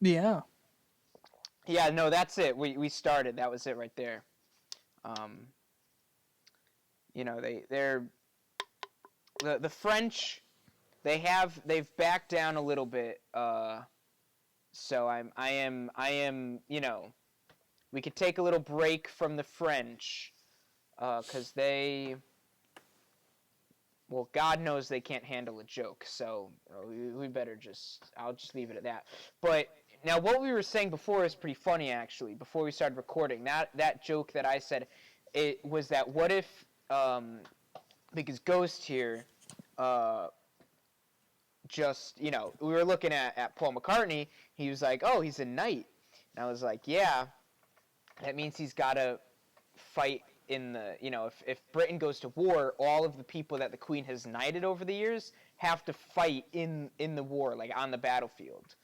Yeah. Yeah, no, that's it. We started. That was it right there. Um, they're the French. They've backed down a little bit. So I am. We could take a little break from the French, because well, God knows they can't handle a joke. So we better I'll just leave it at that. But now what we were saying before is pretty funny, actually. Before we started recording, that joke that I said, it was that what if, because Ghost here, uh, we were looking at Paul McCartney. He was like, oh, he's a knight. And I was like, yeah, that means he's got to fight in the, if Britain goes to war, all of the people that the Queen has knighted over the years have to fight in the war, like on the battlefield.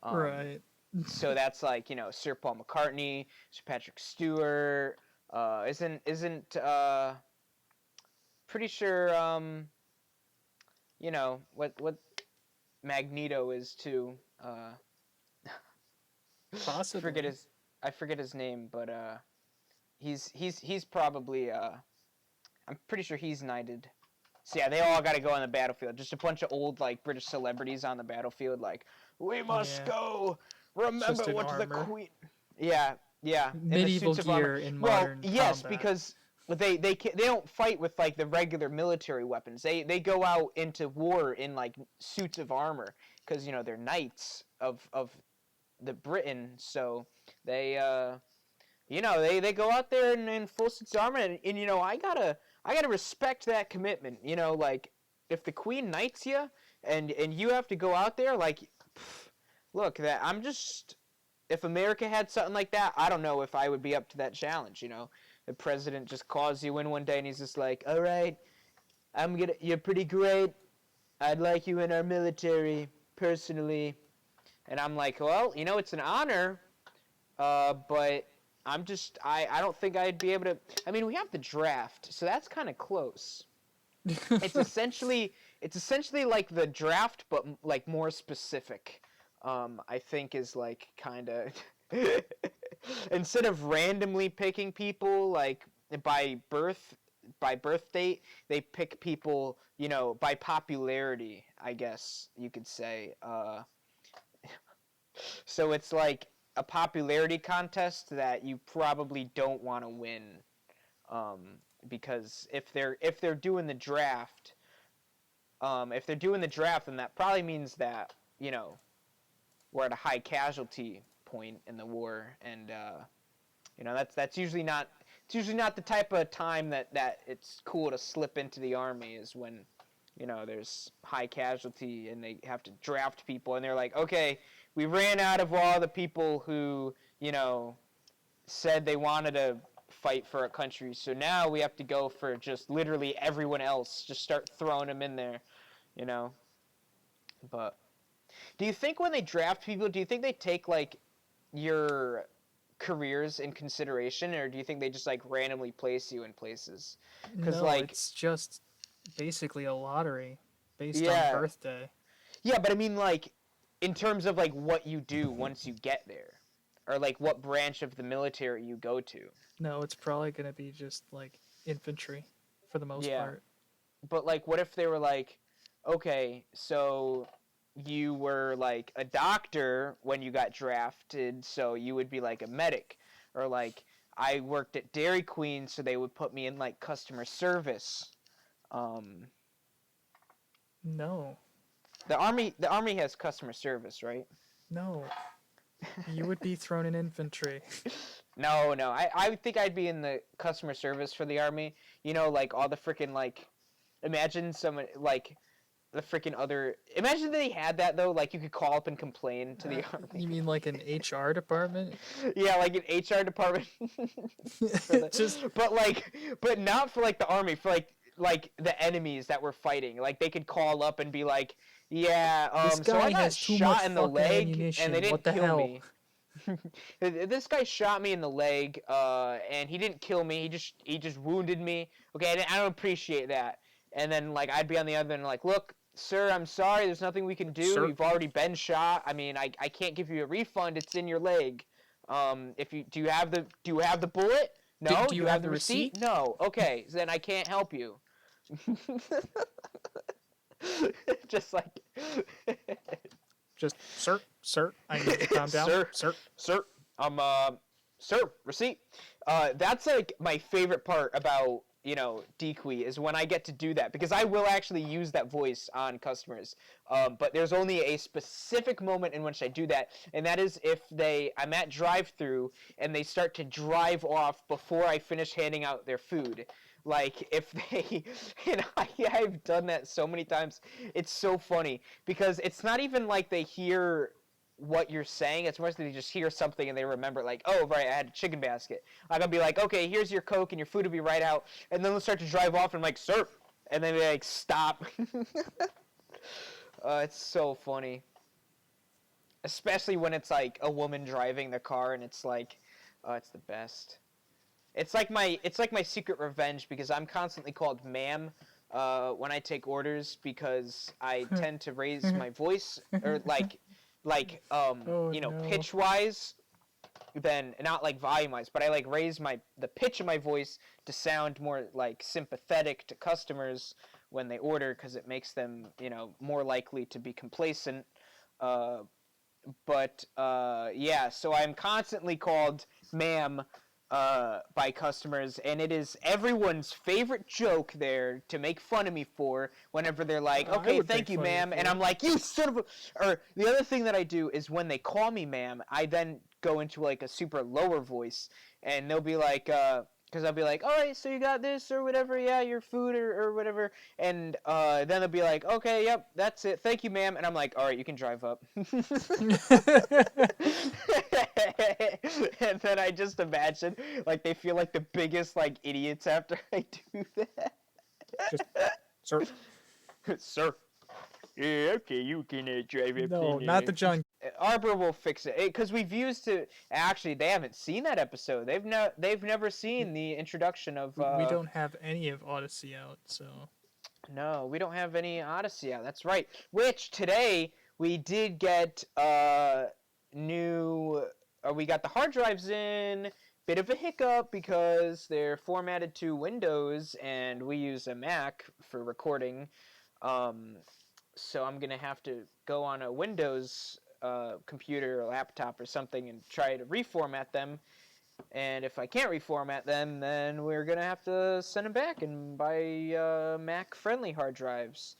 Right. So that's like, Sir Paul McCartney, Sir Patrick Stewart, isn't pretty sure, what Magneto is too. Possibly. I forget his name, but he's probably, I'm pretty sure he's knighted. So yeah, they all got to go on the battlefield. Just a bunch of old like British celebrities on the battlefield, like, we must go. Remember what the Queen. Yeah, yeah. Medieval gear in modern yes, combat. because they don't fight with like the regular military weapons. They go out into war in like suits of armor, because they're knights of the Britain. So they they go out there in full suits of armor, and I gotta respect that commitment. Like, if the Queen knights you and you have to go out there, like, look, if America had something like that, I don't know if I would be up to that challenge. The president just calls you in one day and he's just like, all right, you're pretty great. I'd like you in our military personally. And I'm like, well, it's an honor, but I don't think I'd be able to. I mean, we have the draft, so that's kind of close. It's essentially like the draft, but like more specific. I think is like kind of instead of randomly picking people like by birth date, they pick people by popularity, I guess you could say. So it's like a popularity contest that you probably don't want to win, because if they're doing the draft, then that probably means that we're at a high casualty point in the war, and that's usually not the type of time that it's cool to slip into the army, is when there's high casualty and they have to draft people, and they're like, okay, we ran out of all the people who said they wanted to fight for a country, so now we have to go for just literally everyone else, just start throwing them in there. But do you think when they draft people, do you think they take like your careers in consideration, or do you think they just like randomly place you in places? No, like, it's just basically a lottery based on birthday. Yeah, but I mean, like, in terms of like what you do once you get there, or like what branch of the military you go to. No, it's probably gonna be just like infantry for the most part. But like, what if they were like, okay, so you were like a doctor when you got drafted, so you would be like a medic, or like I worked at Dairy Queen, so they would put me in like customer service. No. The army has customer service, right? No. You would be thrown in infantry. No. I would think I'd be in the customer service for the army. Like all the freaking like, imagine someone like the freaking other. Imagine they had that though. Like you could call up and complain to the army. You mean like an HR department? Yeah, like an HR department. But not for like the army. For like the enemies that were fighting. Like they could call up and be like, yeah, so I got shot in the leg and they didn't kill me. This guy shot me in the leg, and he didn't kill me. He just wounded me. Okay, I don't appreciate that. And then like I'd be on the other end, like, look, Sir, I'm sorry. There's nothing we can do. Sir? You've already been shot. I mean, I can't give you a refund. It's in your leg. If you do you have the bullet? No. Do you have the receipt? No. Okay, so then I can't help you. Just like. Just, sir, I need to calm down. Sir, sir, receipt. That's like my favorite part about, Dequee is when I get to do that, because I will actually use that voice on customers. But there's only a specific moment in which I do that, and that is if I'm at drive-thru and they start to drive off before I finish handing out their food. Like, if they, I've done that so many times. It's so funny, because it's not even like they hear what you're saying. It's more they just hear something and they remember, like, oh, right, I had a chicken basket. I'm gonna be like, okay, here's your Coke and your food will be right out. And then they'll start to drive off and I'm like, sir. And then they, like, stop. It's so funny. Especially when it's, like, a woman driving the car and it's like, oh, it's the best. It's like my secret revenge, because I'm constantly called ma'am when I take orders, because I tend to raise my voice, or pitch wise, then not like volume wise, but I like raise the pitch of my voice to sound more like sympathetic to customers when they order, because it makes them more likely to be complacent. Yeah, so I'm constantly called ma'am by customers, and it is everyone's favorite joke there to make fun of me for whenever they're like, okay, thank you, ma'am, and I'm like, you son of a... Or the other thing that I do is when they call me ma'am, I then go into like a super lower voice, and they'll be like, because I'll be like, all right, so you got this or whatever, yeah, your food or whatever, and then they'll be like, okay, yep, that's it, thank you, ma'am, and I'm like, all right, you can drive up. And then I just imagine, like, they feel like the biggest, like, idiots after I do that. Just, sir. Sir. Yeah, okay, you can drive up. No, not the John. Arbor will fix it, because we've used it. Actually, they haven't seen that episode. They've never seen the introduction of. We don't have any of Odyssey out, so. No, we don't have any Odyssey out. That's right. Which today we did get new. We got the hard drives in. Bit of a hiccup because they're formatted to Windows, and we use a Mac for recording. So I'm gonna have to go on a Windows computer or laptop or something and try to reformat them. And if I can't reformat them, then we're gonna have to send them back and buy Mac-friendly hard drives.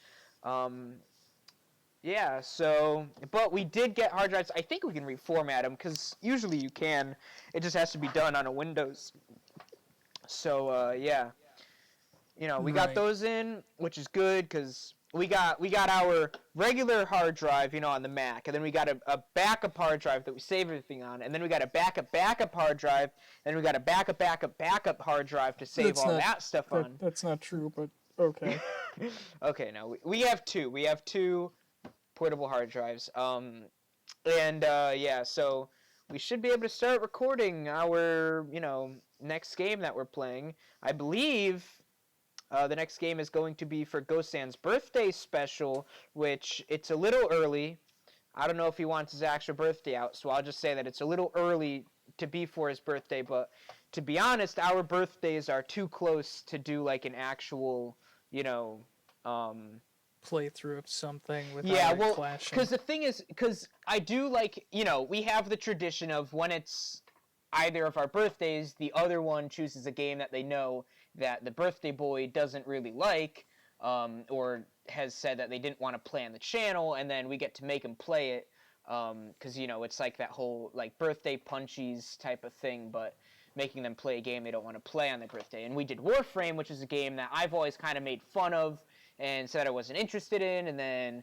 Yeah, so, but we did get hard drives. I think we can reformat them, because usually you can. It just has to be done on a Windows. So, yeah. We got those in, which is good, because we got our regular hard drive, on the Mac, and then we got a backup hard drive that we save everything on, and then we got a backup hard drive, and then we got a backup hard drive to save that stuff on. That's not true, but okay. Okay, no, we have two. We have two portable hard drives. Yeah, so we should be able to start recording our, next game that we're playing. I believe the next game is going to be for GhostXan's birthday special, which it's a little early. I don't know if he wants his actual birthday out, so I'll just say that it's a little early to be for his birthday, but to be honest, our birthdays are too close to do like an actual, playthrough of something without clashing. Because the thing is, because I do like, we have the tradition of when it's either of our birthdays, the other one chooses a game that they know that the birthday boy doesn't really like, or has said that they didn't want to play on the channel, and then we get to make them play it, because, it's like that whole, like, birthday punchies type of thing, but making them play a game they don't want to play on their birthday. And we did Warframe, which is a game that I've always kind of made fun of, and said I wasn't interested in, and then,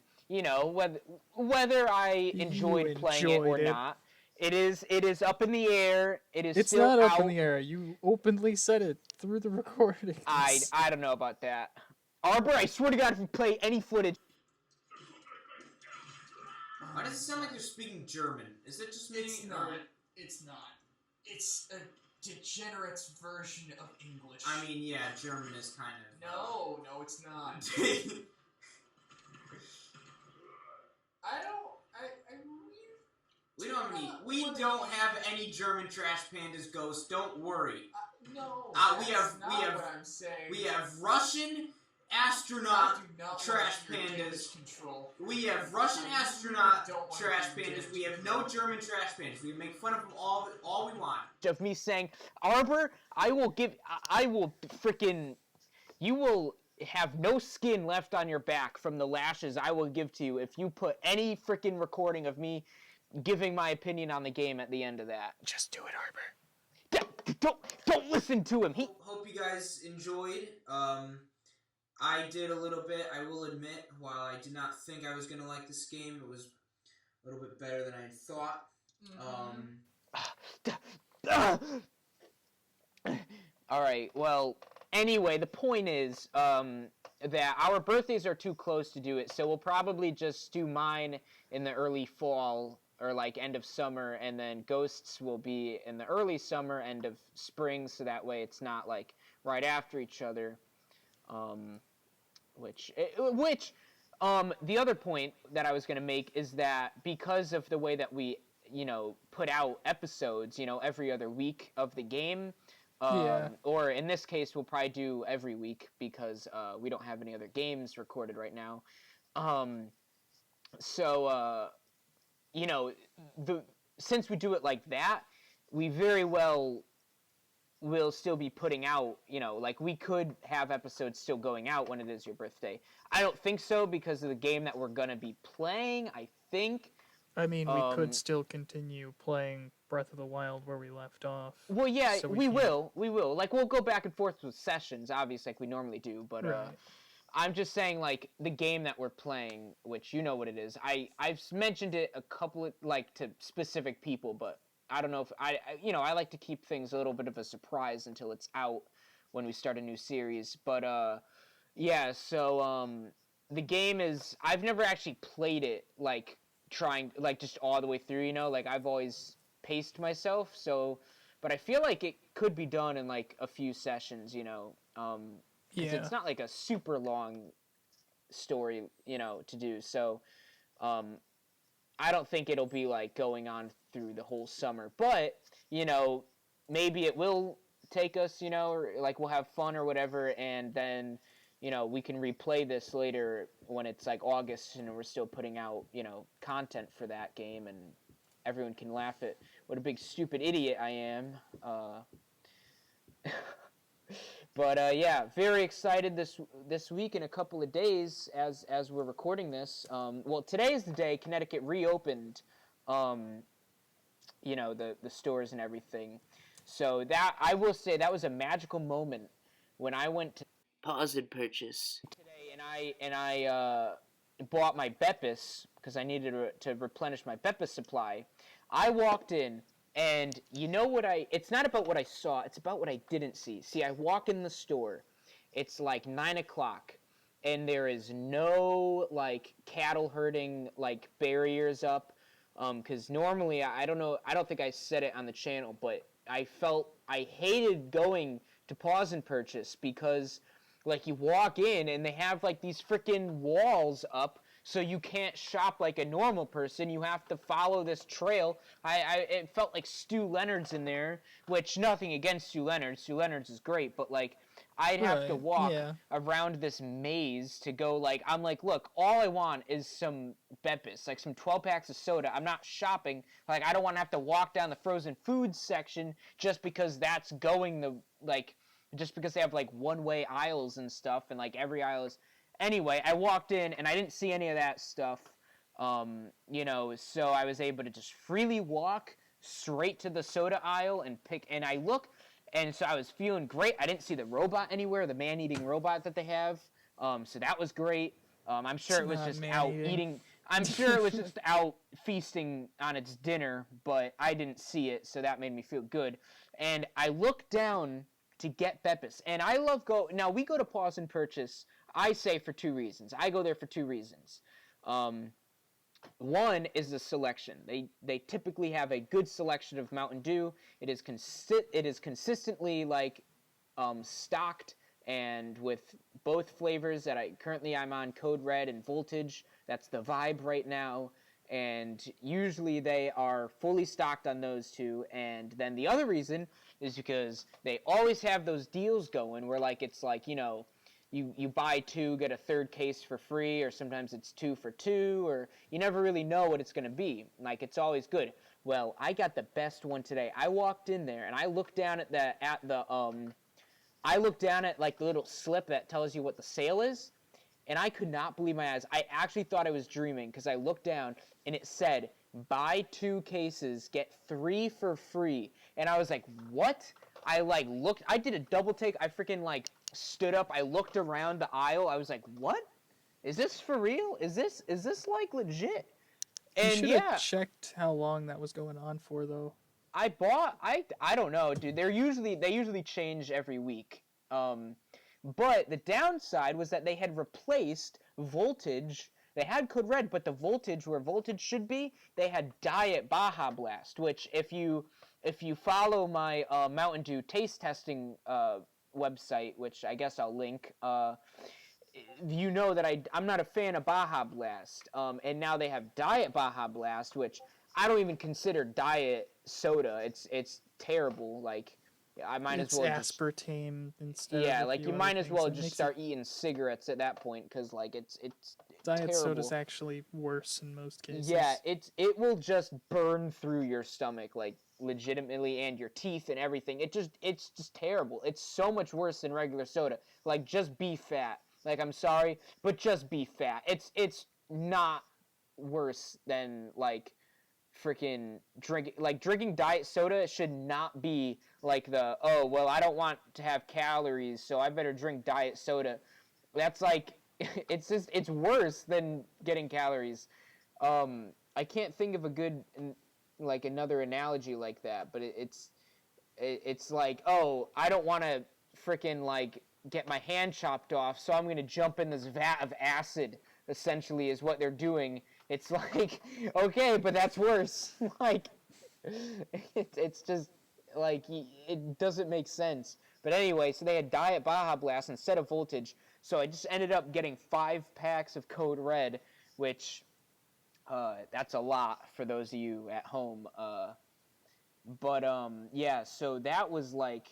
whether I enjoyed playing it or not, it is up in the air. It's still not out. Up in the air. You openly said it through the recording. I don't know about that. Arbor, I swear to God, if you play any footage... Why does it sound like you're speaking German? Is it just me? It's not. It's not. It's a degenerate's version of English. I mean, yeah, German is kind of... No, it's not. Germany. We don't have any German trash pandas, Ghost. Don't worry. No, we that's have what I'm saying. we have Russian astronaut trash pandas. Control. We have Russian astronaut trash pandas. We have no German trash pandas. We can make fun of them all we want. Of me saying, Arbor, you will have no skin left on your back from the lashes I will give to you if you put any freaking recording of me giving my opinion on the game at the end of that. Just do it, Arbor. Don't listen to him. Hope you guys enjoyed. I did a little bit, I will admit. While I did not think I was going to like this game, it was a little bit better than I had thought. Alright, well, anyway, the point is that our birthdays are too close to do it, so we'll probably just do mine in the early fall or like end of summer, and then Ghosts will be in the early summer, end of spring, so that way it's not like right after each other. The other point that I was going to make is that because of the way that we, put out episodes, every other week of the game, or in this case, we'll probably do every week because we don't have any other games recorded right now. Since we do it like that, we very well will still be putting out, we could have episodes still going out when it is your birthday. I don't think so because of the game that we're going to be playing, I think. I mean, we could still continue playing Breath of the Wild where we left off. Well, yeah, so we will. Like, we'll go back and forth with sessions, obviously, like we normally do, but right. I'm just saying, like, the game that we're playing, which you know what it is. I've mentioned it a couple of, to specific people, but I don't know if I like to keep things a little bit of a surprise until it's out when we start a new series. But the game is, I've never actually played it just all the way through, I've always paced myself. So, but I feel like it could be done in like a few sessions, because it's not like a super long story, to do. So, I don't think it'll be like going on through the whole summer, but maybe it will take us, or like we'll have fun or whatever, and then we can replay this later when it's like August and we're still putting out content for that game, and everyone can laugh at what a big stupid idiot I am. But very excited this week in a couple of days as we're recording this. Well, today is the day Connecticut reopened, the stores and everything. So that, I will say, that was a magical moment when I went to pause and purchase today, and I bought my Beppis because I needed to replenish my Beppis supply. I walked in. And it's not about what I saw, it's about what I didn't see. See, I walk in the store, it's like 9 o'clock, and there is no, cattle herding, barriers up, because normally, I don't think I said it on the channel, but I hated going to pause and purchase, because, you walk in, and they have, these frickin' walls up, so you can't shop like a normal person. You have to follow this trail. It felt like Stu Leonard's in there, which nothing against Stu Leonard. Stu Leonard's is great, but I'd have to walk around this maze to go I'm look, all I want is some Beppis, some 12 packs of soda. I'm not shopping. I don't want to have to walk down the frozen foods section just because that's going just because they have one-way aisles and stuff, and every aisle is. Anyway, I walked in, and I didn't see any of that stuff, so I was able to just freely walk straight to the soda aisle and pick, and I look, and so I was feeling great. I didn't see the robot anywhere, the man-eating robot that they have, so that was great. I'm sure it was just out eating. I'm sure it was just out feasting on its dinner, but I didn't see it, so that made me feel good. And I looked down to get Beppis, and I love now we go to pause and purchase, I say, for two reasons. I go there for two reasons. One is the selection. They typically have a good selection of Mountain Dew. It is consistently stocked, and with both flavors that I'm on, Code Red and Voltage. That's the vibe right now. and usually they are fully stocked on those two. And then the other reason is because they always have those deals going where, like, it's like, you know, you buy 2, get a 3rd case for free, or sometimes it's 2 for 2, or you never really know what it's going to be. Like, it's always good. Well, I got the best one today. I walked in there and I looked down at I looked down at, like, the little slip that tells you what the sale is, and I could not believe my eyes. I actually thought I was dreaming, because I looked down and it said, buy 2 cases, get 3 for free. And I was like, what? I, like, looked, I did a double take. I freaking, like, stood up. I looked around the aisle. I was like, what? Is this for real? Is this like legit? You And should yeah, have checked how long that was going on for, though. I don't know, dude. They usually change every week. But the downside was that they had replaced voltage. They had Code Red, but the voltage where voltage should be, they had Diet Baja Blast, which if you follow my Mountain Dew taste testing website, which I guess I'll link, you know that I'm not a fan of Baja Blast. And now they have Diet Baja Blast, which I don't even consider diet soda. It's terrible. Like, I might as well just aspartame instead. yeah, of a like few you other might as things well that just makes start eating cigarettes at that point, because like it's diet terrible. soda's actually worse in most cases. Yeah, it will just burn through your stomach, like, legitimately, and your teeth and everything. It's just terrible. It's so much worse than regular soda. Like, just be fat. Like, I'm sorry, but just be fat. It's not worse than, like, freaking drinking diet soda should not be like the, oh, well, I don't want to have calories, so I better drink diet soda. That's like, it's worse than getting calories. I can't think of a good, like, another analogy like that, but it's like, oh, I don't want to freaking, like, get my hand chopped off, so I'm going to jump in this vat of acid, essentially, is what they're doing. It's like, okay, but that's worse. Like, it's just, like, it doesn't make sense. But anyway, so they had Diet Baja Blast instead of voltage, so I just ended up getting 5 packs of Code Red, which, that's a lot for those of you at home. But yeah, so that was, like,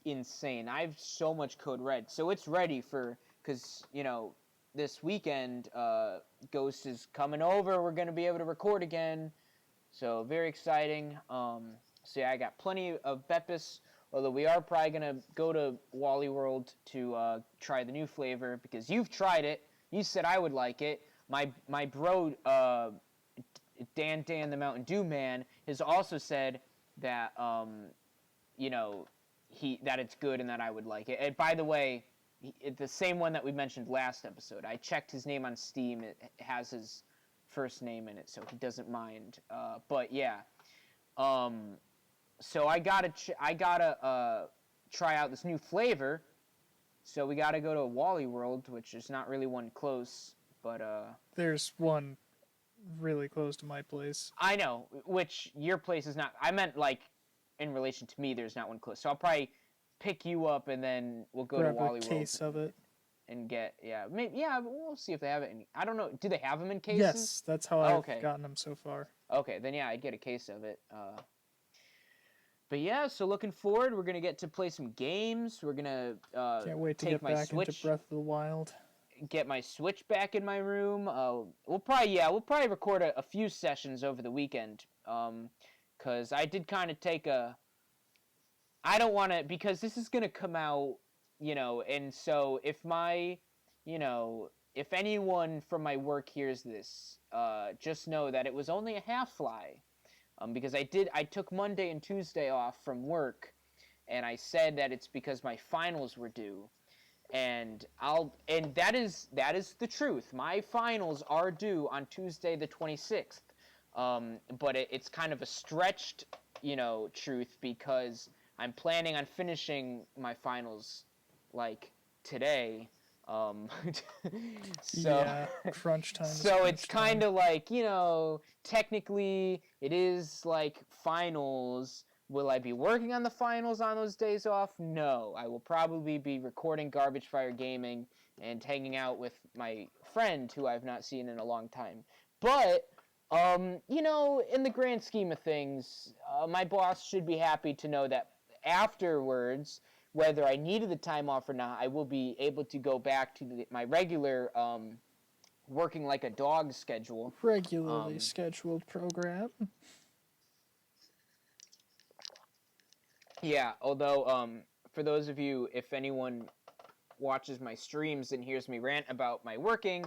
insane. I have so much Code Red, so it's ready for, because, you know, this weekend, Ghost is coming over. We're gonna be able to record again, so very exciting. So yeah, I got plenty of Beppis, although we are probably gonna go to Wally World to try the new flavor, because you've tried it. You said I would like it. My bro, Dan the Mountain Dew man, has also said that you know, that it's good and that I would like it. And by the way, the same one that we mentioned last episode. I checked his name on Steam. It has his first name in it, so he doesn't mind. But yeah, so I gotta try out this new flavor. So we gotta go to Wally World, which is not really one close, but There's one really close to my place. I know, which your place is not. I meant, like, in relation to me, there's not one close. So I'll probably pick you up, and then we'll go Grab to Wally a World case of it. and get, maybe, we'll see if they have it. I don't know. Do they have them in cases? Yes, that's how I've gotten them so far. Okay, then yeah, I'd get a case of it. But yeah, so looking forward, we're gonna get to play some games. We're gonna Can't wait to take get my back Switch, into Breath of the Wild. get my Switch back in my room. We'll probably record a few sessions over the weekend. Cause I did kind of take I don't want to, because this is gonna come out, you know, and so if if anyone from my work hears this, just know that it was only a half fly. Because I took Monday and Tuesday off from work, and I said that it's because my finals were due, and that is the truth. My finals are due on Tuesday the 26th, but it's kind of a stretched, truth, because I'm planning on finishing my finals, like, today. Yeah, crunch time. So it's kind of like, technically it is like finals. Will I be working on the finals on those days off? No. I will probably be recording Garbage Fire Gaming and hanging out with my friend who I've not seen in a long time. But You know, in the grand scheme of things, my boss should be happy to know that afterwards, whether I needed the time off or not, I will be able to go back to my regular working like a dog schedule. Regularly scheduled program. Yeah, although for those of you, if anyone watches my streams and hears me rant about my working,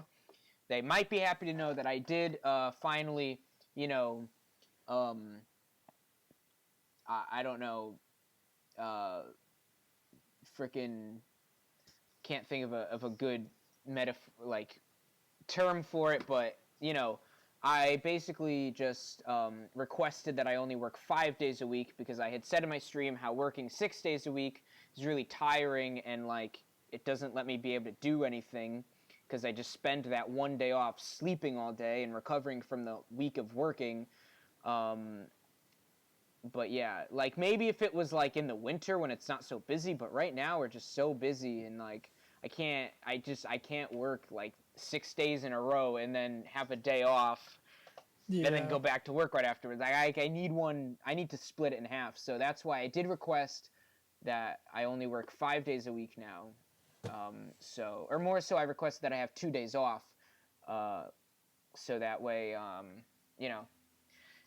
they might be happy to know that I did finally, you know, I don't know, freaking can't think of a good metaphor like term for it, but you know, I basically just requested that I only work 5 days a week because I had said in my stream how working 6 days a week is really tiring and like it doesn't let me be able to do anything because I just spend that 1 day off sleeping all day and recovering from the week of working. But yeah, like maybe if it was like in the winter when it's not so busy, but right now we're just so busy and like I can't work like 6 days in a row and then have a day off and then go back to work right afterwards. I need to split it in half. So that's why I did request that I only work 5 days a week now. Or more so I requested that I have 2 days off. So that way, you know,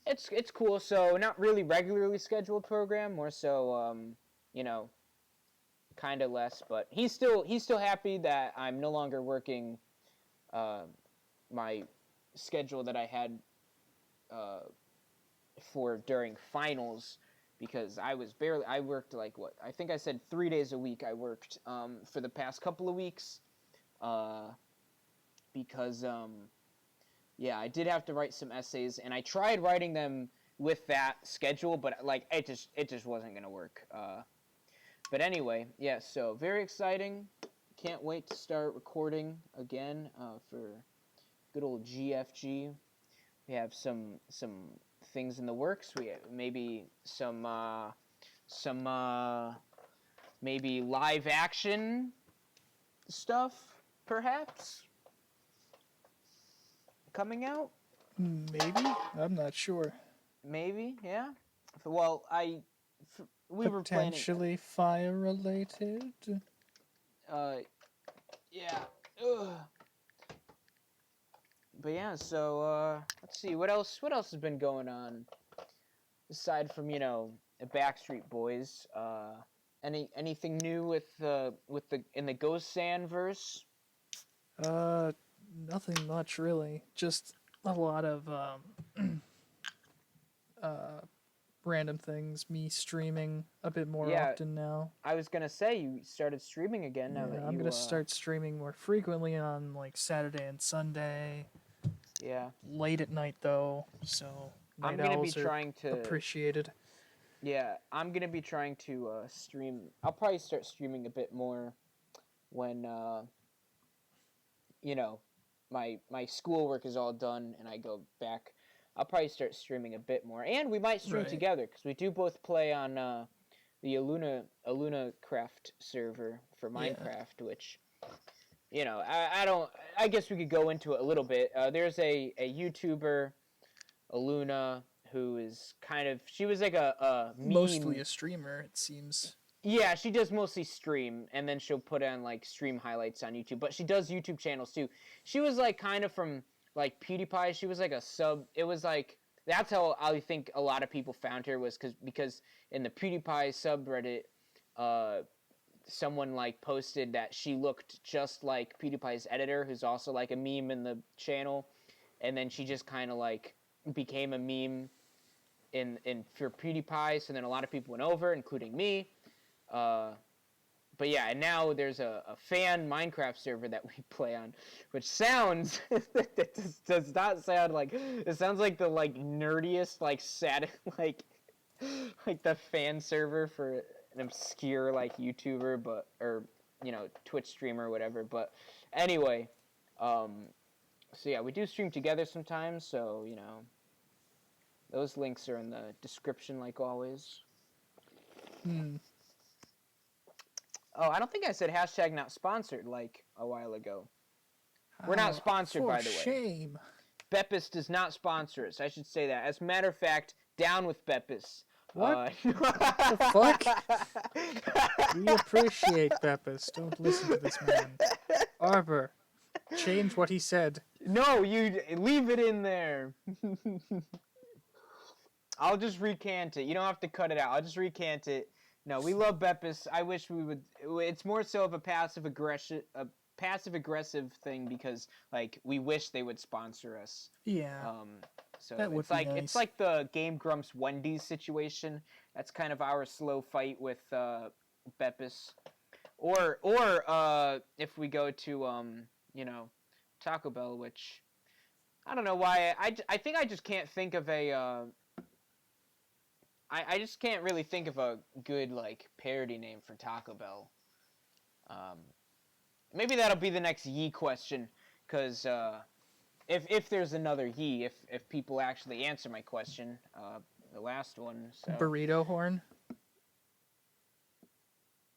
it's cool. So not really regularly scheduled program, more so, you know, kind of less. But he's still happy that I'm no longer working my schedule that I had for during finals because I worked like what I think I said 3 days a week. I worked for the past couple of weeks because. Yeah, I did have to write some essays, and I tried writing them with that schedule, but like it just wasn't gonna work. But anyway, yeah. So very exciting. Can't wait to start recording again for good old GFG. We have some things in the works. We have maybe some maybe live action stuff, perhaps. Coming out? Maybe? I'm not sure. Maybe, yeah. Well, we were planning. Potentially fire related? Yeah. Ugh. But yeah, so, let's see, what else has been going on? Aside from, you know, the Backstreet Boys, anything new in the GhostXan verse? Nothing much really. Just a lot of random things. Me streaming a bit more often now. I was gonna say you started streaming again now that you. I'm gonna start streaming more frequently on like Saturday and Sunday. Yeah. Late at night though, so I'm gonna be trying to appreciated. Yeah, I'm gonna be trying to stream. I'll probably start streaming a bit more when you know, my schoolwork is all done and I go back. I'll probably start streaming a bit more, and we might stream together because we do both play on the Aluna Craft server for Minecraft, which, you know, I guess we could go into it a little bit. There's a YouTuber, Aluna, who is she was like a meme. Mostly a streamer, it seems. Yeah, she does mostly stream, and then she'll put on, like, stream highlights on YouTube. But she does YouTube channels, too. She was, like, kind of from, like, PewDiePie. She was, like, a sub. It was, like, that's how I think a lot of people found her was because in the PewDiePie subreddit, someone, like, posted that she looked just like PewDiePie's editor, who's also, like, a meme in the channel. And then she just kind of, like, became a meme for PewDiePie. So then a lot of people went over, including me. But yeah, and now there's a fan Minecraft server that we play on, which sounds it does not sound like it sounds like the like nerdiest like sad like the fan server for an obscure like YouTuber or you know Twitch streamer or whatever. But anyway, so yeah, we do stream together sometimes. So you know, those links are in the description like always. Oh, I don't think I said hashtag not sponsored like a while ago. We're not sponsored, by the way. Shame. Beppis does not sponsor us. I should say that. As a matter of fact, down with Beppis. What? What the fuck? We appreciate Beppis. Don't listen to this man. Arbor, change what he said. No, you leave it in there. I'll just recant it. You don't have to cut it out. I'll just recant it. No, we love Beppis. I wish we would. It's more so of a passive aggressive thing because like we wish they would sponsor us. Yeah. So that would it's be like nice. it's like the Game Grumps Wendy's situation. That's kind of our slow fight with Beppis. Or if we go to Taco Bell, which I don't know why I think I just can't think of a I just can't really think of a good like parody name for Taco Bell. Maybe that'll be the next Yee question, because if there's another Yee, if people actually answer my question, the last one. So. Burrito horn.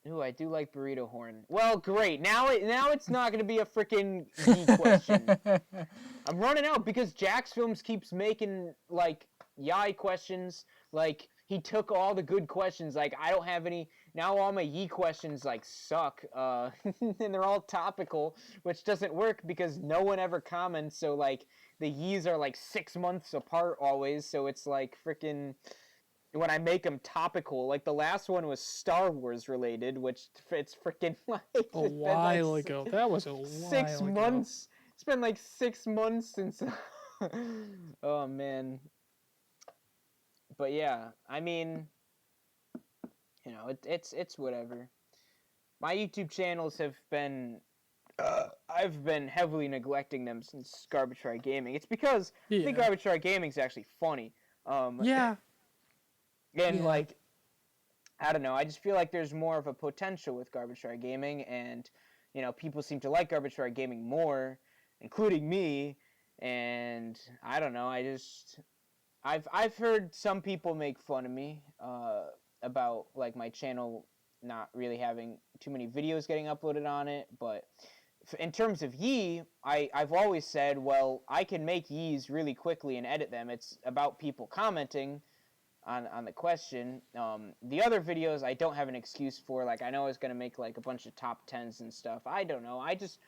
Ooh, I do like burrito horn. Well, great. Now it's not going to be a freaking Yee question. I'm running out because Jax Films keeps making like Yai questions. Like he took all the good questions. Like I don't have any. Now all my Yee questions like suck. And they're all topical, which doesn't work because no one ever comments. So like the Yees are like 6 months apart always. So it's like freaking. When I make them topical, like the last one was Star Wars related, which it's freaking like a while ago. That was a while 6 months. It's been like 6 months since. Oh man. But yeah, I mean, it's whatever. My YouTube channels have been. I've been heavily neglecting them since Garbage Try Gaming. It's because I think Garbage Try Gaming is actually funny. Yeah. And like, I don't know. I just feel like there's more of a potential with Garbage Try Gaming, and people seem to like Garbage Try Gaming more, including me. And I don't know. I've heard some people make fun of me about like my channel not really having too many videos getting uploaded on it. But in terms of Yee, I've always said, well, I can make Yees really quickly and edit them. It's about people commenting on the question. The other videos I don't have an excuse for. Like I know I was gonna make like a bunch of top 10s and stuff. I don't know. I just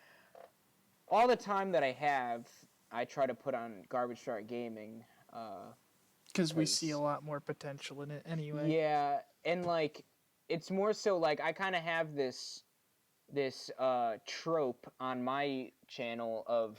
all the time that I have, I try to put on Garbage Try Gaming. Because we see a lot more potential in it anyway. Yeah, and like it's more so like I kind of have this trope on my channel of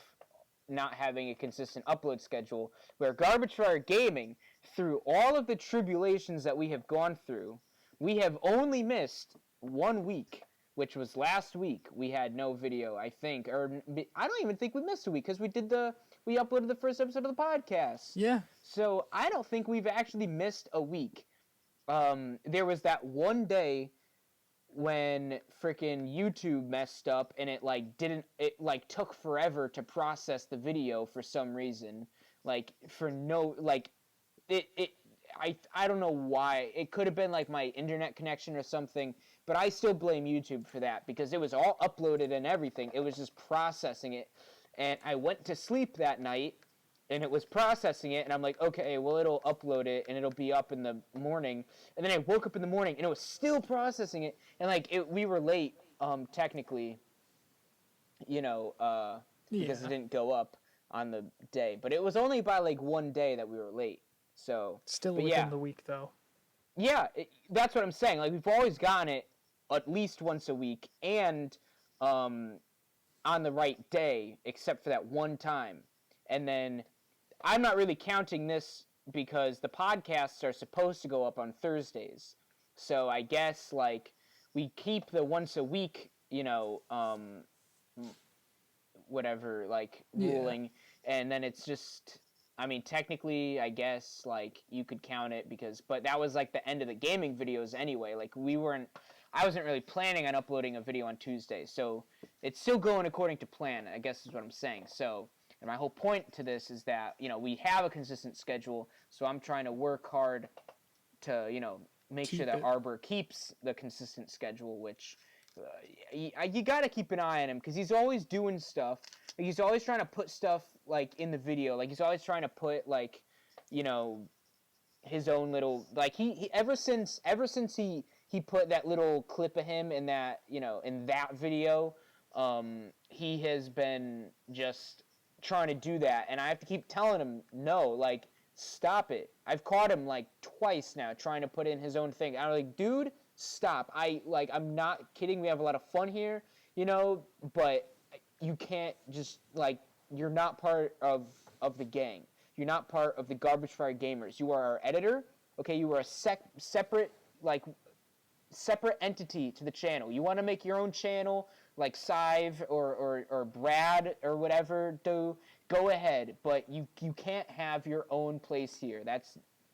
not having a consistent upload schedule, where Garbage Try Gaming, through all of the tribulations that we have gone through, we have only missed 1 week, which was last week. We had no video, I think, or I don't even think we missed a week because we uploaded the first episode of the podcast. Yeah. So I don't think we've actually missed a week. There was that one day when freaking YouTube messed up and it took forever to process the video for some reason. Like for no like I don't know why. It could have been like my internet connection or something, but I still blame YouTube for that because it was all uploaded and everything. It was just processing it. And I went to sleep that night and it was processing it, and I'm like, okay, well, it'll upload it and it'll be up in the morning. And then I woke up in the morning and it was still processing it, and like we were late technically, because it didn't go up on the day. But it was only by like 1 day that we were late. So still within the week though. Yeah, that's what I'm saying. Like we've always gotten it at least once a week and on the right day, except for that one time. And then I'm not really counting this because the podcasts are supposed to go up on Thursdays. So I guess like we keep the once a week, whatever, like ruling, and then it's just, I mean, technically, I guess like you could count it but that was like the end of the gaming videos anyway. Like I wasn't really planning on uploading a video on Tuesday, so it's still going according to plan, I guess is what I'm saying. So, and my whole point to this is that, we have a consistent schedule, so I'm trying to work hard to, make sure that Arbor keeps the consistent schedule, which you got to keep an eye on him because he's always doing stuff. Like, he's always trying to put stuff like in the video. Like he's always trying to put like, you know, his own little like he ever since he put that little clip of him in that, you know, in that video, he has been just trying to do that, and I have to keep telling him no, like stop it. I've caught him like twice now trying to put in his own thing. I'm like, dude, stop. I'm not kidding. We have a lot of fun here, you know, but you can't just like, you're not part of the gang. You're not part of the Garbage Fire Gamers. You are our editor, okay? You are a separate entity to the channel. You want to make your own channel, like Sive or Brad or whatever, do go ahead. But you can't have your own place here.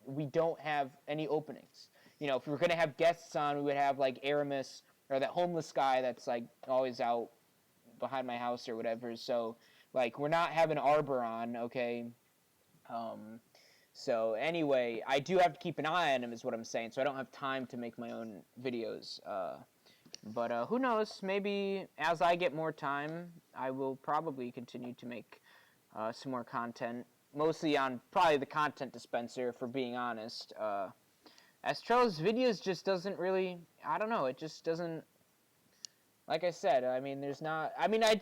We don't have any openings. You know, if we were gonna have guests on, we would have like Aramis or that homeless guy that's like always out behind my house or whatever. So like, we're not having Arbor on, okay? So anyway, I do have to keep an eye on him is what I'm saying, so I don't have time to make my own videos. But who knows, maybe as I get more time, I will probably continue to make some more content, mostly on probably the Content Dispenser, for being honest. Es Trella's videos just doesn't really, I don't know, it just doesn't, like I said, I mean, there's not, I mean, I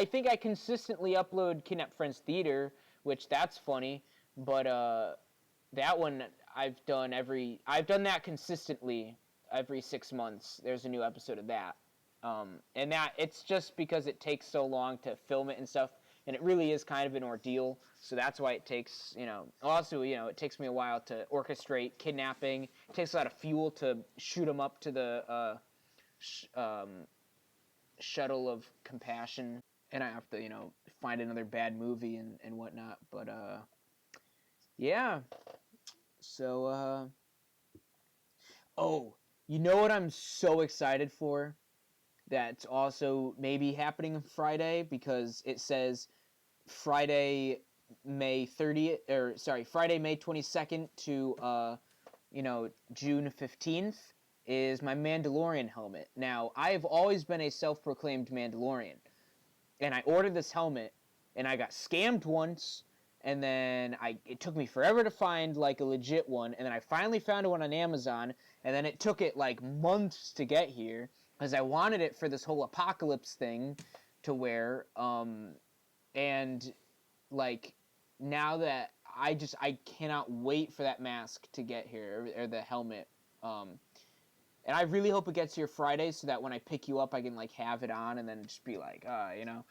think I consistently upload Kidnap Friends Theater, which that's funny, but that one I've done that consistently every 6 months. There's a new episode of that, and that it's just because it takes so long to film it and stuff, and it really is kind of an ordeal. So that's why it takes, you know. Also, you know, it takes me a while to orchestrate kidnapping. It takes a lot of fuel to shoot them up to the shuttle of compassion. And I have to, you know, find another bad movie and whatnot. But, yeah. So, oh, you know what I'm so excited for? That's also maybe happening Friday, because it says Friday, May 22nd to, you know, June 15th is my Mandalorian helmet. Now, I've always been a self-proclaimed Mandalorian. And I ordered this helmet, and I got scammed once, and then it took me forever to find, like, a legit one, and then I finally found one on Amazon, and then it took it, like, months to get here, because I wanted it for this whole apocalypse thing to wear, and, like, now that I cannot wait for that mask to get here, or the helmet, and I really hope it gets here Friday, so that when I pick you up, I can, like, have it on and then just be like, you know.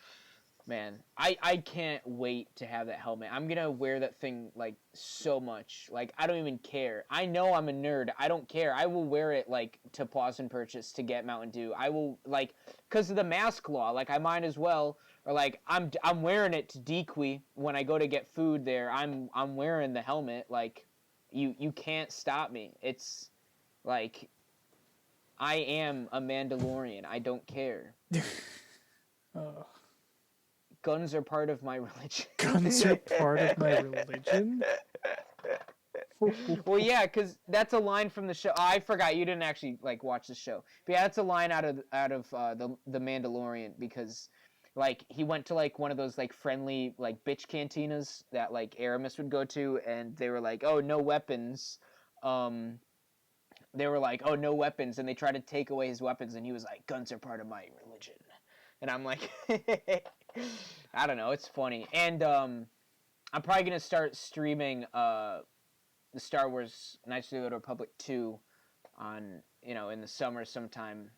Man, I can't wait to have that helmet. I'm going to wear that thing, like, so much. Like, I don't even care. I know I'm a nerd. I don't care. I will wear it, like, to pause and purchase to get Mountain Dew. I will, like, because of the mask law. Like, I might as well. Or, like, I'm wearing it to Dequee when I go to get food there. I'm wearing the helmet. Like, you can't stop me. It's, like, I am a Mandalorian. I don't care. Oh. Guns are part of my religion. Guns are part of my religion? Well, yeah, because that's a line from the show. Oh, I forgot you didn't actually like watch the show. But yeah, that's a line out of the Mandalorian, because like he went to like one of those like friendly like bitch cantinas that like Aramis would go to, and they were like, oh, no weapons. They were like, oh, no weapons, and they tried to take away his weapons, and he was like, guns are part of my religion. And I'm like, I don't know, it's funny. And I'm probably going to start streaming the Star Wars Knights of the Old Republic 2 on, you know, in the summer sometime.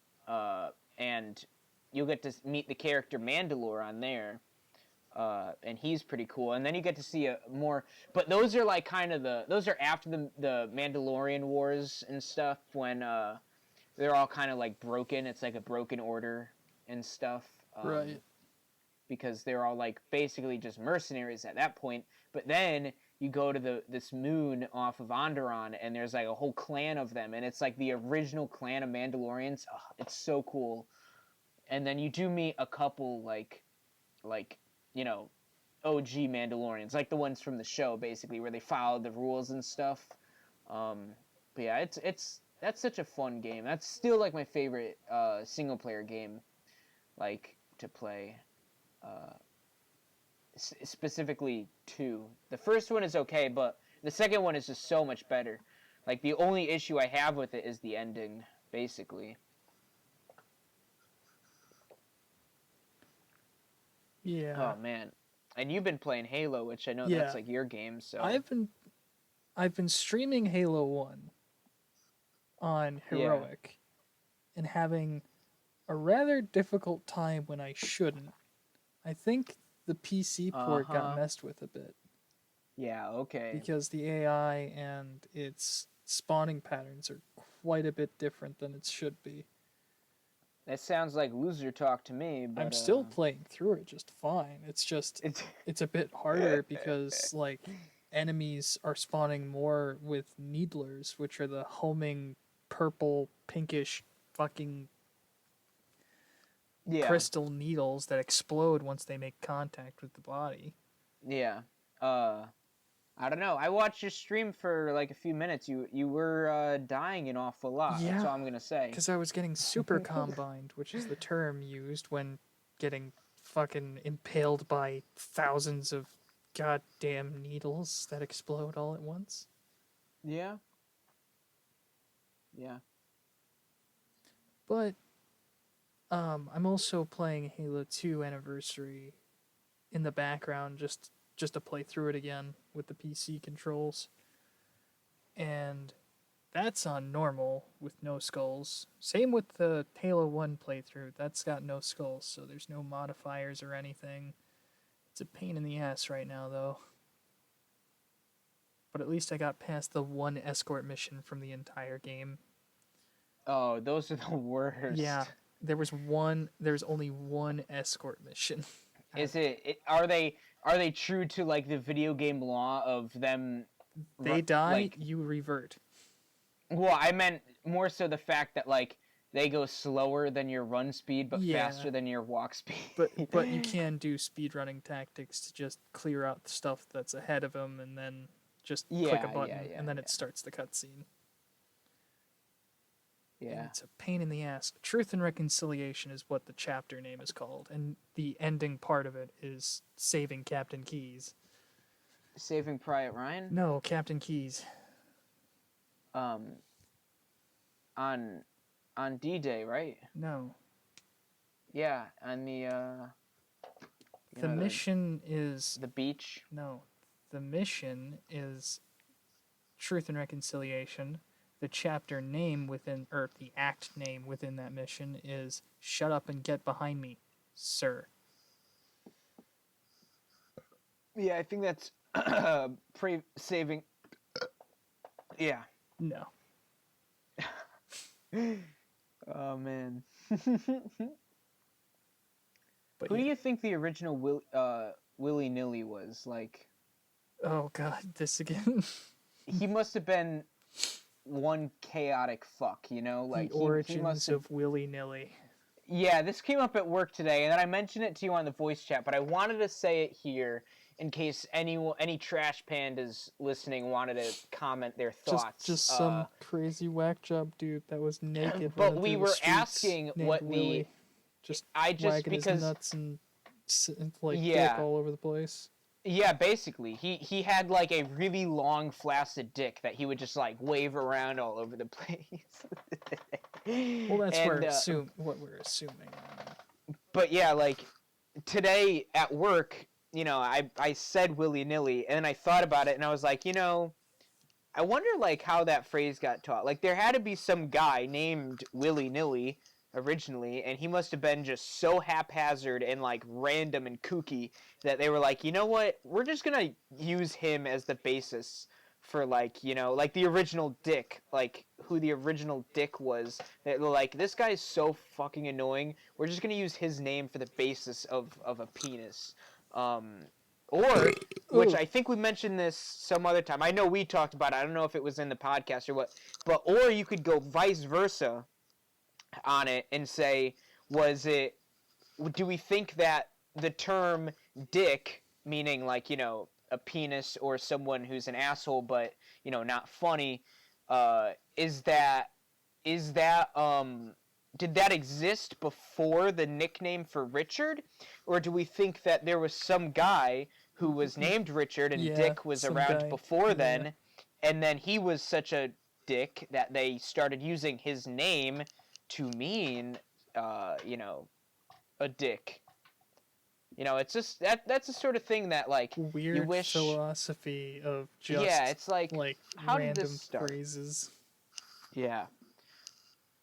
And you'll get to meet the character Mandalore on there. And he's pretty cool. And then you get to see more, but those are like kind of those are after the Mandalorian Wars and stuff, when they're all kind of like broken. It's like a broken order and stuff. Right. Because they're all like basically just mercenaries at that point. But then you go to this moon off of Onderon, and there's like a whole clan of them, and it's like the original clan of Mandalorians. Oh, it's so cool. And then you do meet a couple like you know, OG Mandalorians, like the ones from the show, basically, where they followed the rules and stuff. But yeah, That's such a fun game. That's still like my favorite single player game, like to play. Specifically 2. The first one is okay, but the second one is just so much better. Like the only issue I have with it is the ending, basically. Yeah. Oh man. And you've been playing Halo, which I know Yeah. that's like your game, so I've been streaming Halo 1 on Heroic and having a rather difficult time when I shouldn't. I think the PC port got messed with a bit. Yeah, okay. Because the AI and its spawning patterns are quite a bit different than it should be. That sounds like loser talk to me, but I'm still playing through it just fine. It's just it's a bit harder because like enemies are spawning more with needlers, which are the homing purple pinkish fucking crystal needles that explode once they make contact with the body. Yeah. I don't know. I watched your stream for like a few minutes. You were dying an awful lot. Yeah, that's all I'm gonna say. Because I was getting super combined, which is the term used when getting fucking impaled by thousands of goddamn needles that explode all at once. Yeah. Yeah. But I'm also playing Halo 2 Anniversary in the background just to play through it again with the PC controls. And that's on normal with no skulls. Same with the Halo 1 playthrough. That's got no skulls, so there's no modifiers or anything. It's a pain in the ass right now, though. But at least I got past the one escort mission from the entire game. Oh, those are the worst. Yeah, there's only one escort mission. Is are they true to like the video game law of them? They die, you revert. Well, I meant more so the fact that like they go slower than your run speed, but faster than your walk speed. But you can do speedrunning tactics to just clear out the stuff that's ahead of them, and then just click a button, and then it starts the cutscene. Yeah. And it's a pain in the ass. Truth and Reconciliation is what the chapter name is called, and the ending part of it is saving Captain Keyes. Saving Private Ryan? No, Captain Keyes. On D-Day, right? No. Yeah, on the the mission is the beach. No. The mission is Truth and Reconciliation. The chapter name within, or the act name within that mission is Shut Up and Get Behind Me, Sir. Yeah, I think that's saving. Yeah. No. Oh man. But who do you think the original Willy Nilly was? Like. Oh god, this again. He must have been one chaotic fuck, you know, like the origins of Willy Nilly. Yeah, this came up at work today, and then I mentioned it to you on the voice chat, but I wanted to say it here in case any trash pandas listening wanted to comment their thoughts. Just some crazy whack job dude that was naked. But we were asking what Willy. Wagging his nuts and like dick all over the place. Yeah, basically. He had like a really long flaccid dick that he would just like wave around all over the place. Well, that's what we're assuming. But yeah, like today at work, you know, I said willy-nilly, and then I thought about it, and I was like, you know, I wonder like how that phrase got taught. Like there had to be some guy named willy-nilly originally, and he must have been just so haphazard and like random and kooky that they were like, you know what, we're just gonna use him as the basis for like, you know, like the original dick, like who the original dick was. They're like, this guy's so fucking annoying, we're just gonna use his name for the basis of a penis. Or, which I think we mentioned this some other time, I know we talked about it, I don't know if it was in the podcast or what, but or you could go vice versa on it and say, do we think that the term dick, meaning like, you know, a penis or someone who's an asshole but, you know, not funny, is that is that did that exist before the nickname for Richard, or do we think that there was some guy who was named Richard and Yeah, Dick was some around guy. before Yeah. then, and then he was such a dick that they started using his name to mean, a dick. It's just that's the sort of thing that like you Weird wish. philosophy of just Yeah, it's like how did this random start? phrases. Yeah.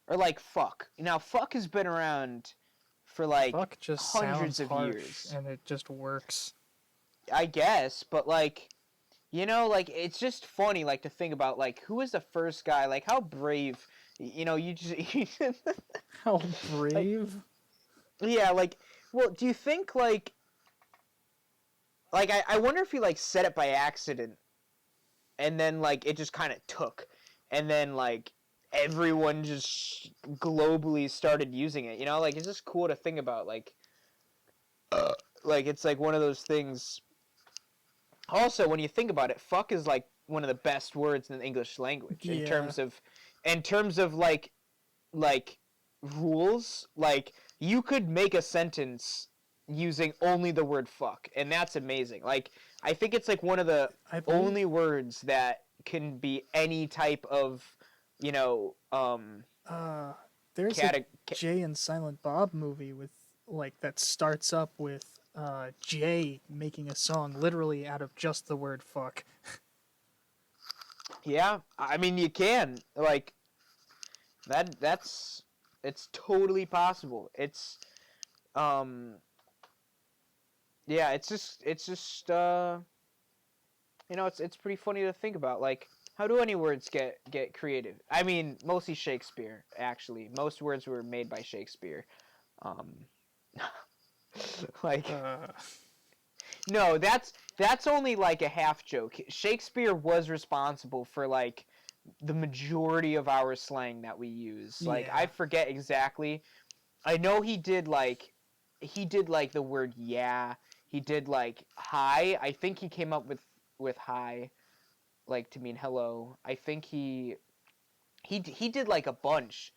Or like fuck. Now fuck has been around for like Fuck just hundreds sounds of harsh, years. and it just works. I guess, but like like it's just funny like to think about like who was the first guy, like how brave you just How brave. yeah, like well, do you think like I wonder if he like said it by accident and then like it just kind of took and then like everyone just globally started using it, like it's just cool to think about like it's like one of those things. Also, when you think about it, fuck is like one of the best words in the English language Yeah. in terms of like rules. Like you could make a sentence using only the word fuck, and that's amazing. Like I think it's like one of the I believe only words that can be any type of there's a Jay and Silent Bob movie with like that starts up with Jay making a song literally out of just the word fuck. Yeah, I mean you can like it's totally possible. It's yeah, it's just it's pretty funny to think about. Like how do any words get created? I mean, mostly Shakespeare actually. Most words were made by Shakespeare. Like no, that's only like a half joke. Shakespeare was responsible for like the majority of our slang that we use. Like Yeah. I forget exactly. I know he did like the word yeah. He did like hi. I think he came up with hi like to mean hello. I think he did like a bunch.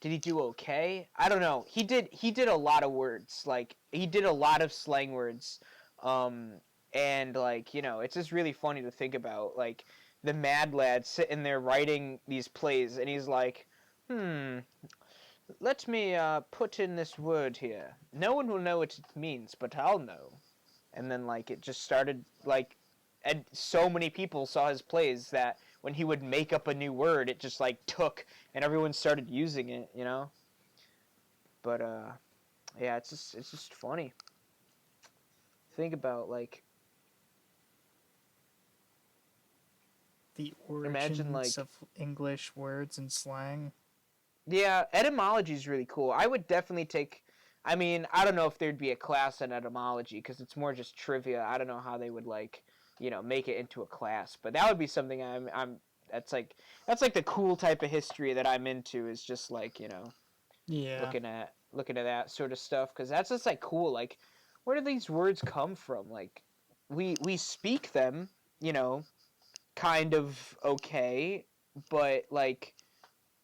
Did he do okay? I don't know. He did a lot of words. Like he did a lot of slang words. And like, it's just really funny to think about like the mad lad sitting there writing these plays and he's like, let me put in this word here. No one will know what it means, but I'll know. And then like it just started like, and so many people saw his plays that when he would make up a new word, it just like took and everyone started using it, But yeah, it's just funny. Think about like The origins of English words and slang. Yeah, etymology is really cool. I would definitely take. I mean, I don't know if there'd be a class on etymology because it's more just trivia. I don't know how they would like, make it into a class. But that would be something I'm. That's like the cool type of history that I'm into. Is just like Yeah. looking at that sort of stuff because that's just like cool. Like, where do these words come from? Like, we speak them, kind of okay, but like.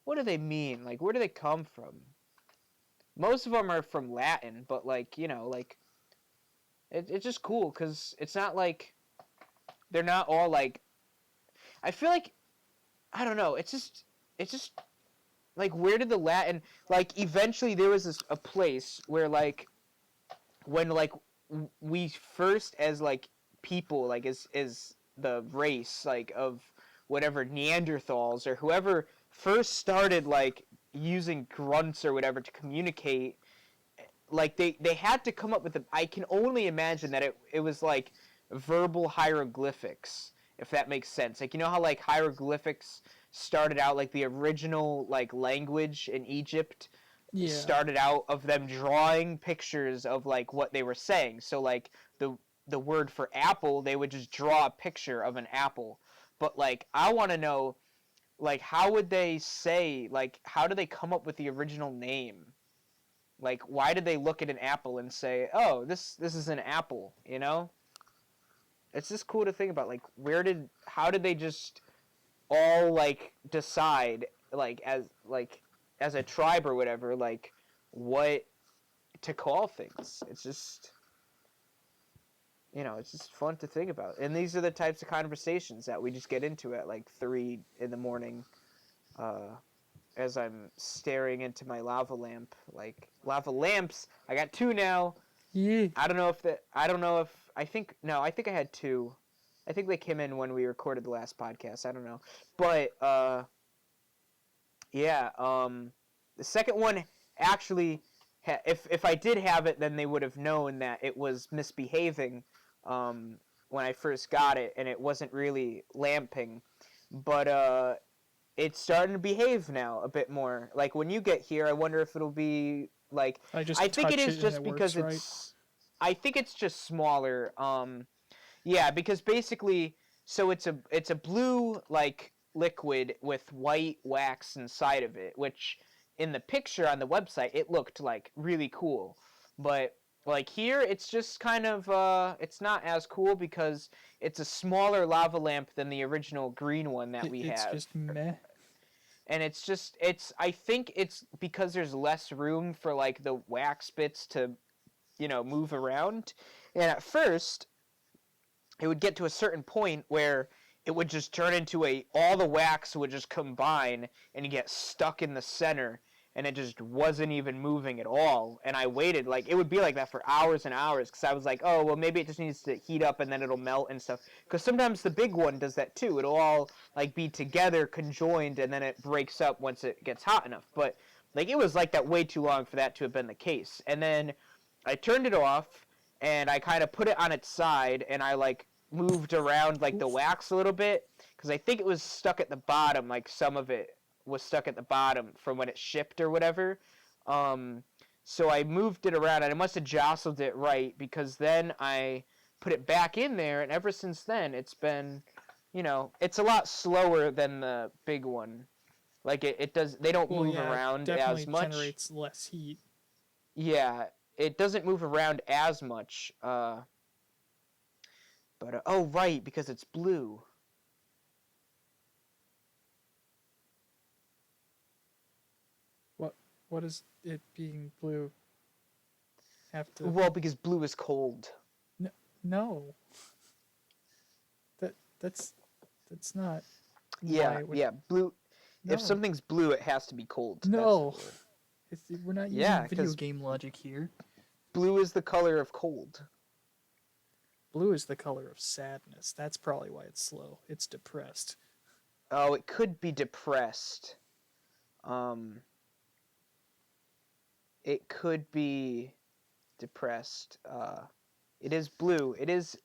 What do they mean? Like, where do they come from? Most of them are from Latin, but like, like it's just cool because it's not like they're not all like. I feel like I don't know. It's just like where did the Latin like? Eventually, there was a place where like when like we first as like people like as the race like of whatever Neanderthals or whoever first started like using grunts or whatever to communicate, like they had to come up with I can only imagine that it was like verbal hieroglyphics, if that makes sense. Like how like hieroglyphics started out like the original like language in Egypt started out of them drawing pictures of like what they were saying. So like the word for apple, they would just draw a picture of an apple. But like I want to know like how would they say like how do they come up with the original name? Like why did they look at an apple and say, "Oh, this is an apple," It's just cool to think about like how did they just all like decide as a tribe or whatever, like what to call things. It's just, it's just fun to think about. And these are the types of conversations that we just get into at like 3 in the morning, as I'm staring into my lava lamp. Like, lava lamps, I got 2 now. Yeah. I think I had 2. I think they came in when we recorded the last podcast. I don't know. But, yeah, the second one actually, if I did have it, then they would have known that it was misbehaving when I first got it, and it wasn't really lamping. But it's starting to behave now a bit more. Like, when you get here, I wonder if it'll be, like... I think it is just and because works, it's... I think it's just smaller. Yeah, because basically... So it's a blue, like, liquid with white wax inside of it, which in the picture on the website, it looked, like, really cool. But, like, here, it's just kind of, it's not as cool because it's a smaller lava lamp than the original green one that we It's have. just meh. And I think it's because there's less room for, like, the wax bits to, move around. And at first, it would get to a certain point where it would just turn into all the wax would just combine and you get stuck in the center, and it just wasn't even moving at all. And I waited, like, it would be like that for hours and hours, because I was like, oh, well, maybe it just needs to heat up and then it'll melt and stuff. Because sometimes the big one does that too. It'll all, like, be together, conjoined, and then it breaks up once it gets hot enough. But, like, it was like that way too long for that to have been the case. And then I turned it off, and I kind of put it on its side, and I, like, moved around, like, the wax a little bit, because I think it was stuck at the bottom, like, some of it was stuck at the bottom from when it shipped or whatever. So I moved it around, and I must have jostled it right, because then I put it back in there, and ever since then, it's been, it's a lot slower than the big one. Like, they don't move around as much. Definitely generates less heat. Yeah, it doesn't move around as much, but, oh, right, because it's blue. What does it being blue have to... Well, because blue is cold. No. That's not... Yeah, blue... No. If something's blue, it has to be cold. No. We're not using video 'cause game logic here. blue is the color of cold. Blue is the color of sadness. That's probably why it's slow. It's depressed. Oh, it could be depressed. It could be depressed. It is blue. It is,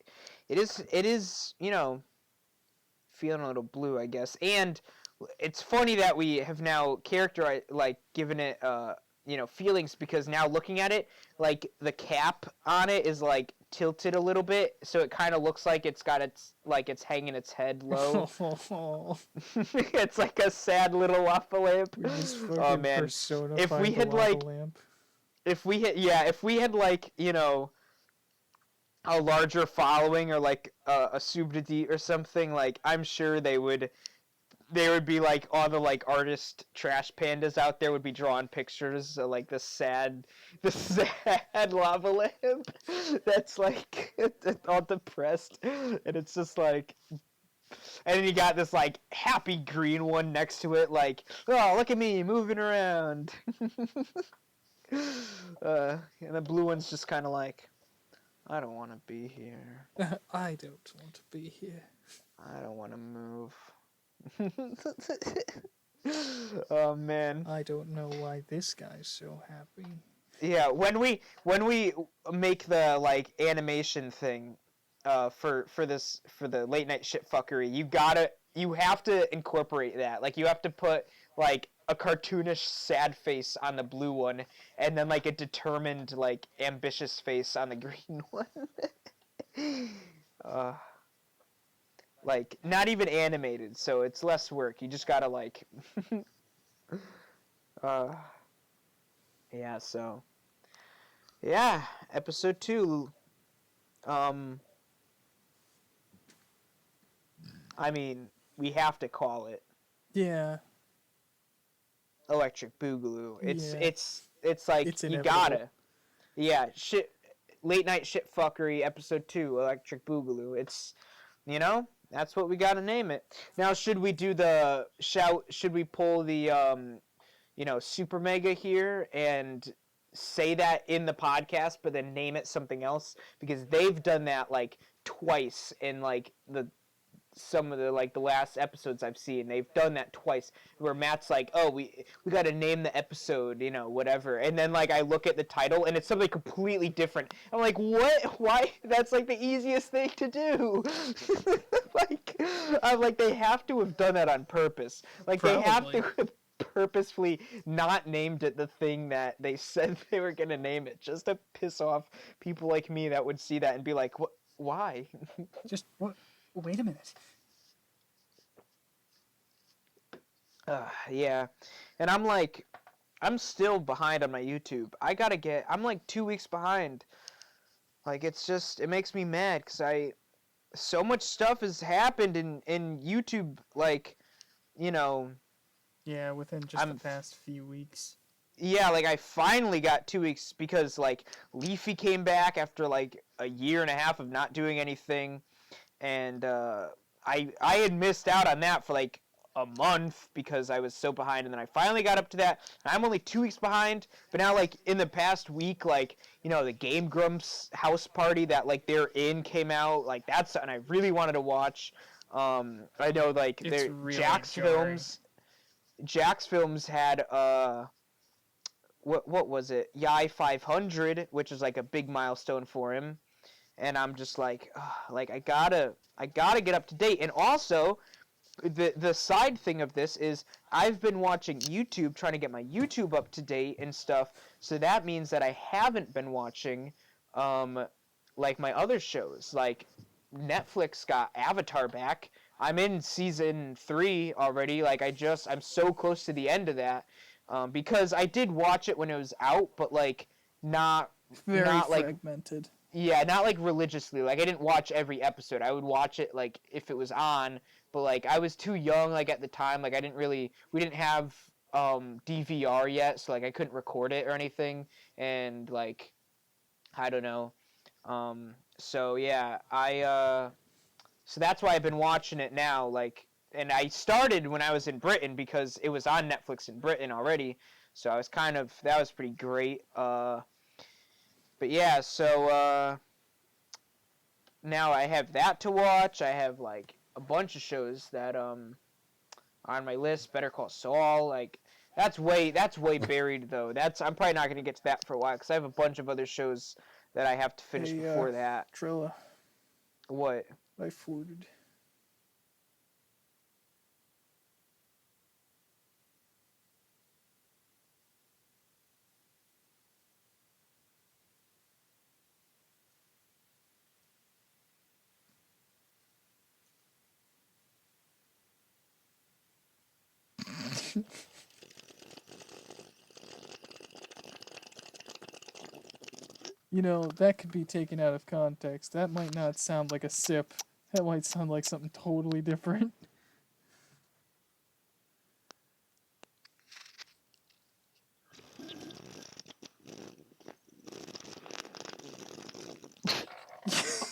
feeling a little blue, I guess. And it's funny that we have now characterized, like, given it, feelings, because now looking at it, like, the cap on it is, like, tilted a little bit, so it kind of looks like it's hanging its head low. It's like a sad little lava lamp. Oh, man. If we had, like... Lamp. If we had like, a larger following, or like a subdidi or something, like, I'm sure they would be like, all the, like, artist trash pandas out there would be drawing pictures of, like, the sad lava lamp that's like all depressed, and it's just like, and then you got this, like, happy green one next to it, like, oh, look at me moving around. And the blue one's just kind of like, I don't want to be here. I don't want to be here. I don't want to move. Oh, man. I don't know why this guy's so happy. Yeah, when we make the, like, animation thing, for the late night shit-fuckery, you have to incorporate that. Like, you have to put, like, a cartoonish sad face on the blue one, and then, like, a determined, like, ambitious face on the green one. Like, not even animated, so it's less work. You just gotta, like... yeah, so... Yeah, episode 2. I mean, we have to call it. Yeah. Electric Boogaloo. Yeah. It's like It's you inevitable. gotta. Yeah, late night Shit-Fuckery episode 2, Electric Boogaloo. It's, that's what we gotta name it. Now, should we pull the Super Mega here and say that in the podcast, but then name it something else? Because they've done that like twice in like some of the like the last episodes I've seen. They've done that twice where Matt's like, oh, we got to name the episode, whatever. And then like I look at the title and it's something completely different. I'm like, what? Why? That's like the easiest thing to do. I'm like, they have to have done that on purpose. Like they have Probably. to have purposefully not named it the thing that they said they were going to name it, just to piss off people like me that would see that and be like, what? Why? Just what? Wait a minute. Yeah, and I'm still behind on my YouTube. I'm like 2 weeks behind. Like, it makes me mad because so much stuff has happened in YouTube, like, Yeah, within just the past few weeks. Yeah, like I finally got 2 weeks because like Leafy came back after like a year and a half of not doing anything, and I had missed out on that for like a month because I was so behind, and then I finally got up to that. And I'm only 2 weeks behind, but now like in the past week, like the Game Grumps house party that like they're in came out. Like that's something I really wanted to watch. I know like It's really Jack's jarring. Films had what was it? Yai 500, which is like a big milestone for him, and I'm just like, I gotta get up to date. And also, the side thing of this is I've been watching YouTube, trying to get my YouTube up to date and stuff. So that means that I haven't been watching, like my other shows. Like Netflix got Avatar back. I'm in season 3 already. Like I'm so close to the end of that. Because I did watch it when it was out, but like not Very like fragmented. yeah, not like religiously. Like I didn't watch every episode. I would watch it like if it was on, but like I was too young like at the time. Like we didn't have DVR yet, so like I couldn't record it or anything, and like I don't know. So yeah, so that's why I've been watching it now, like. And I started when I was in Britain because it was on Netflix in Britain already. So I was that was pretty great. But yeah, so now I have that to watch. I have like a bunch of shows that on my list. Better Call Saul, like that's way buried though. I'm probably not going to get to that for a while because I have a bunch of other shows that I have to finish before that. Trella, What? I forwarded. That could be taken out of context. That might not sound like a sip. That might sound like something totally different.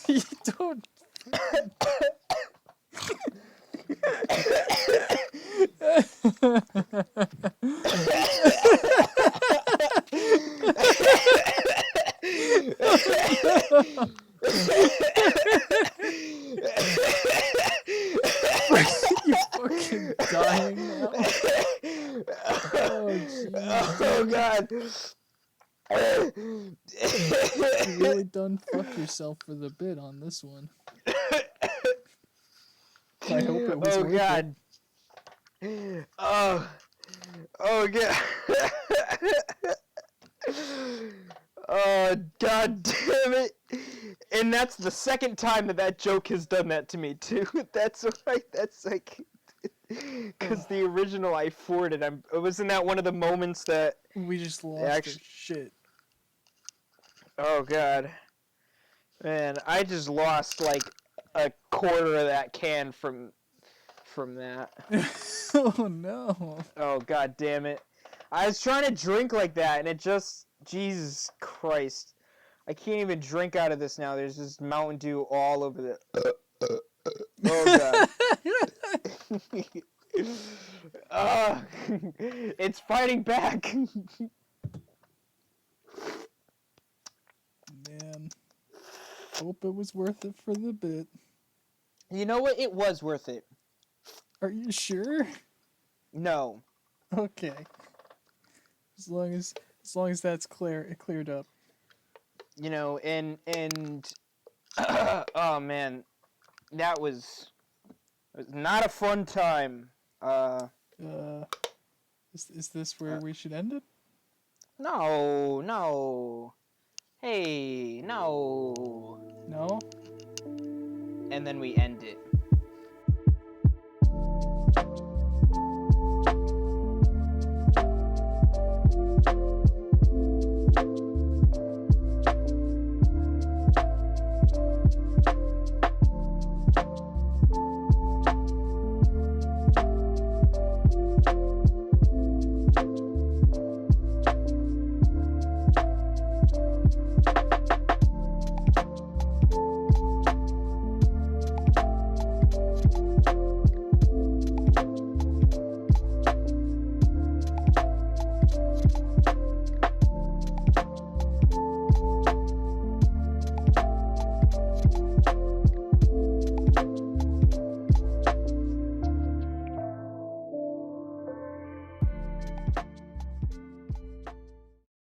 You don't. You fucking dying now. Oh, jeez. Oh god. You really done fuck yourself for the bit on this one. I hope it was worth god. Oh god. Oh god damn it. And that's the second time that joke has done that to me too. That's right. That's like because the original I forwarded. Wasn't that one of the moments that We just lost our shit. Oh god. Man, I just lost like a quarter of that can from that. Oh no. Oh god damn it. I was trying to drink like that, and it just... Jesus Christ. I can't even drink out of this now. There's just Mountain Dew all over the... Oh, God. It's fighting back. Man, hope it was worth it for the bit. You know what? It was worth it. Are you sure? No. Okay. As long as that's cleared up. You know, and oh man, that was it was not a fun time. Is this where we should end it? No. Hey, no. No? And then we end it.